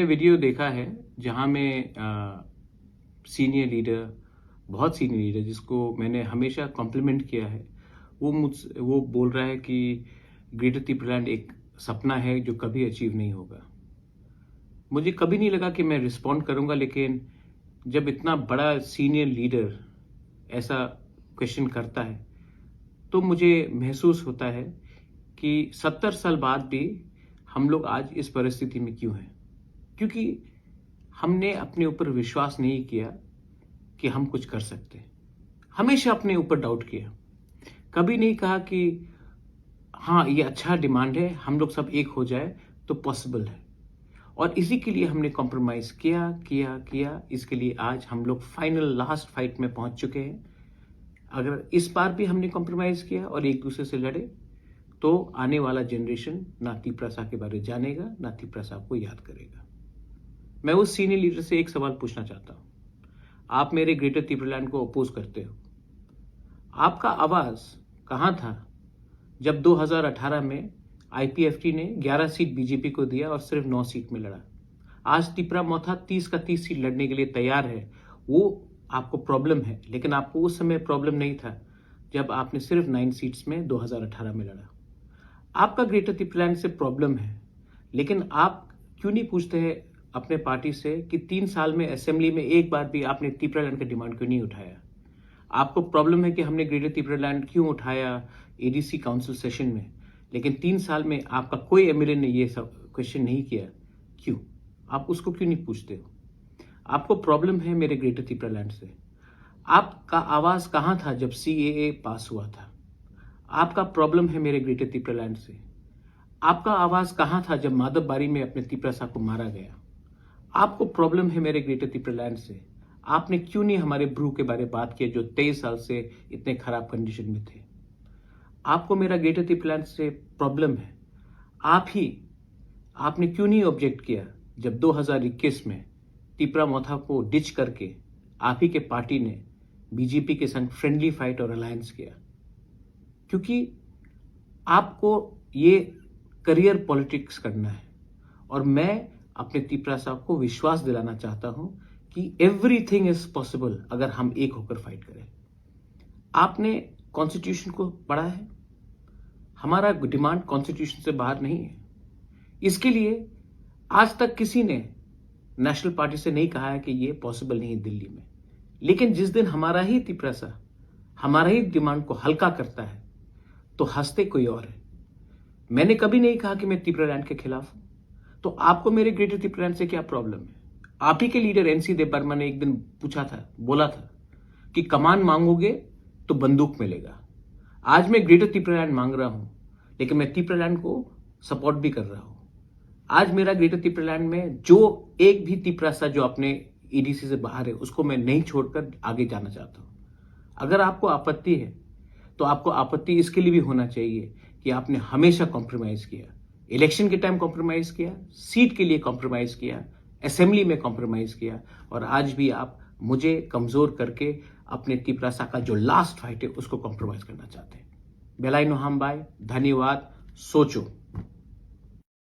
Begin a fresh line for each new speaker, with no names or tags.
Video देखा है जहां में सीनियर लीडर, बहुत सीनियर लीडर जिसको मैंने हमेशा कॉम्प्लीमेंट किया है, वो बोल रहा है कि ग्रेटर त्रिपुरालैंड एक सपना है जो कभी अचीव नहीं होगा। मुझे कभी नहीं लगा कि मैं रिस्पॉन्ड करूंगा, लेकिन जब इतना बड़ा सीनियर लीडर ऐसा क्वेश्चन करता है तो मुझे महसूस होता है कि 70 साल बाद भी हम लोग आज इस परिस्थिति में क्यों हैं। क्योंकि हमने अपने ऊपर विश्वास नहीं किया कि हम कुछ कर सकते हैं। हमेशा अपने ऊपर डाउट किया, कभी नहीं कहा कि हाँ ये अच्छा डिमांड है, हम लोग सब एक हो जाए तो पॉसिबल है। और इसी के लिए हमने कॉम्प्रोमाइज किया। इसके लिए आज हम लोग फाइनल लास्ट फाइट में पहुंच चुके हैं। अगर इस बार भी हमने कॉम्प्रोमाइज किया और एक दूसरे से लड़े तो आने वाला जनरेशन ना त्रिपुरा के बारे में जानेगा, ना त्रिपुरा को याद करेगा। मैं उस सीनियर लीडर से एक सवाल पूछना चाहता हूं। आप मेरे ग्रेटर त्रिपुरालैंड को अपोज करते हो, आपका आवाज कहां था जब 2018 में आईपीएफटी ने 11 सीट बीजेपी को दिया और सिर्फ 9 सीट में लड़ा। आज त्रिपुरा मोथा 30 का 30 सीट लड़ने के लिए तैयार है। वो आपको प्रॉब्लम है, लेकिन आपको उस समय प्रॉब्लम नहीं था जब आपने सिर्फ 9 सीट्स में 2018 में लड़ा। आपका ग्रेटर त्रिपुरालैंड से प्रॉब्लम है, लेकिन आप क्यों नहीं पूछते हैं अपने पार्टी से कि 3 साल में असेंबली में एक बार भी आपने त्रिपुरालैंड का डिमांड क्यों नहीं उठाया। आपको प्रॉब्लम है कि हमने ग्रेटर त्रिपुरालैंड क्यों उठाया एडीसी काउंसिल सेशन में, लेकिन 3 साल में आपका कोई एमएलए ने ये सब क्वेश्चन नहीं किया। क्यों? आप उसको क्यों नहीं पूछते हो? आपको प्रॉब्लम है मेरे ग्रेटर त्रिपुरालैंड से। आपका आवाज कहां था जब सीएए पास हुआ था? आपका प्रॉब्लम है मेरे ग्रेटर त्रिपुरालैंड से। आपका आवाज कहां था जब माधवबारी में अपने त्रिपुरा को मारा गया? आपको प्रॉब्लम है मेरे ग्रेटर त्रिपुरालैंड से। आपने क्यों नहीं हमारे ब्रू के बारे में बात किया जो 23 साल से इतने खराब कंडीशन में थे? आपको मेरा ग्रेटर त्रिपुरालैंड से प्रॉब्लम है। आपने क्यों नहीं ऑब्जेक्ट किया जब 2021 में त्रिपुरा मोथा को डिच करके आप ही के पार्टी ने बीजेपी के संग फ्रेंडली फाइट और अलायंस किया? क्योंकि आपको ये करियर पॉलिटिक्स करना है और मैं अपने त्रिपुरा साहब को विश्वास दिलाना चाहता हूं कि एवरीथिंग इज पॉसिबल अगर हम एक होकर फाइट करें। आपने कॉन्स्टिट्यूशन को पढ़ा है? हमारा डिमांड कॉन्स्टिट्यूशन से बाहर नहीं है। इसके लिए आज तक किसी ने नेशनल पार्टी से नहीं कहा है कि ये पॉसिबल नहीं है दिल्ली में। लेकिन जिस दिन हमारा ही त्रिपुरा हमारा ही डिमांड को हल्का करता है तो हंसते कोई और है। मैंने कभी नहीं कहा कि मैं त्रिपुरालैंड के खिलाफ हूं। तो आपको मेरे ग्रेटर त्रिपुरालैंड से क्या प्रॉब्लम है? आप ही के लीडर एनसी देव बर्मा ने एक दिन बोला था कि कमान मांगोगे तो बंदूक मिलेगा। आज मैं ग्रेटर त्रिपुरालैंड मांग रहा हूं, लेकिन मैं त्रिपुरालैंड को सपोर्ट भी कर रहा हूं। आज मेरा ग्रेटर त्रिपुरालैंड में जो एक भी त्रिपुरा जो अपने ईडीसी से बाहर है उसको मैं नहीं छोड़कर आगे जाना चाहता हूं। अगर आपको आपत्ति है तो आपको आपत्ति इसके लिए भी होना चाहिए कि आपने हमेशा कॉम्प्रोमाइज किया। इलेक्शन के टाइम कॉम्प्रोमाइज किया, सीट के लिए कॉम्प्रोमाइज किया, असेंबली में कॉम्प्रोमाइज किया, और आज भी आप मुझे कमजोर करके अपने त्रिपुरा का जो लास्ट फाइट है उसको कॉम्प्रोमाइज करना चाहते हैं। बेलाई नोहाम बाय, धन्यवाद। सोचो।